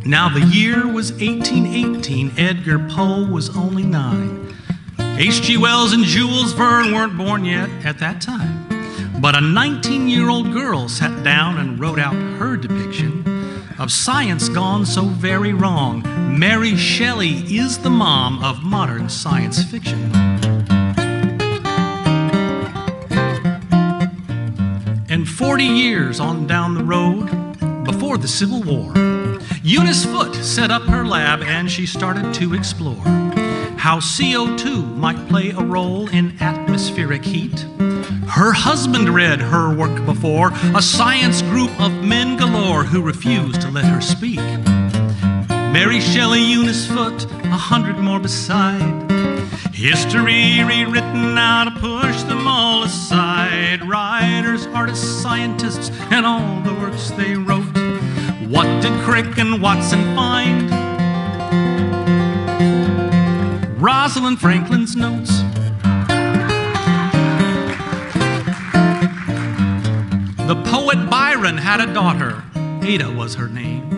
Now the year was 1818, Edgar Poe was only 9. H.G. Wells and Jules Verne weren't born yet at that time. But a 19-year-old girl sat down and wrote out her depiction of science gone so very wrong. Mary Shelley is the mom of modern science fiction. And 40 years on down the road, before the Civil War, Eunice Foote set up her lab and she started to explore how CO2 might play a role in atmospheric heat. Her husband read her work before, a science group of men galore who refused to let her speak. Mary Shelley, Eunice Foote, 100 more beside. History rewritten now to push them all aside. Writers, artists, scientists, and all the works they wrote. What did Crick and Watson find? Rosalind Franklin's notes. The poet Byron had a daughter, Ada was her name.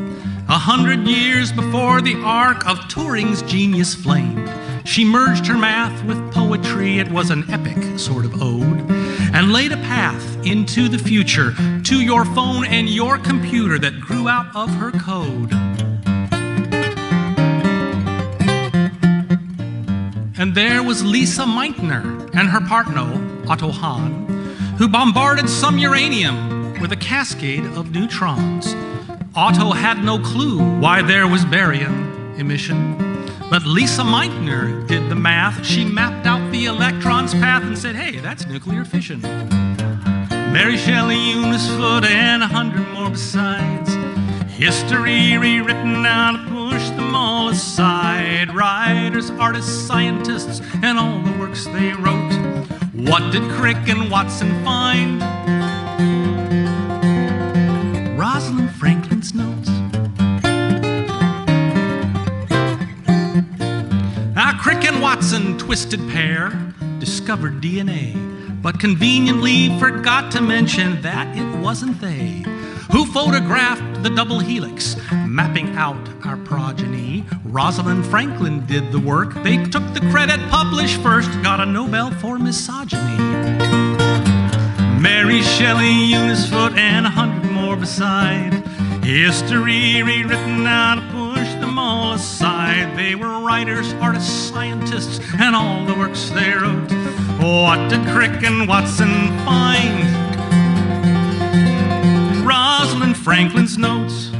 100 years before the arc of Turing's genius flamed, she merged her math with poetry. It was an epic sort of ode, and laid a path into the future to your phone and your computer that grew out of her code. And there was Lisa Meitner and her partner, Otto Hahn, who bombarded some uranium with a cascade of neutrons. Otto had no clue why there was barium emission, but Lisa Meitner did the math. She mapped out the electron's path and said, hey, that's nuclear fission. Mary Shelley, Eunice Foote, and 100 more besides. History rewritten now to push them all aside. Writers, artists, scientists, and all the works they wrote. What did Crick and Watson find? Rosalind Franklin's notes. Now, Crick and Watson, twisted pair, discovered DNA, but conveniently forgot to mention that it wasn't they who photographed the double helix, mapping out our progeny. Rosalind Franklin did the work. They took the credit, published first, got a Nobel for misogyny. Mary Shelley, Eunice Foote, and 100 more beside. History rewritten now to push them all aside. They were writers, artists, scientists, and all the works they wrote. What did Crick and Watson find? Rosalind Franklin's notes.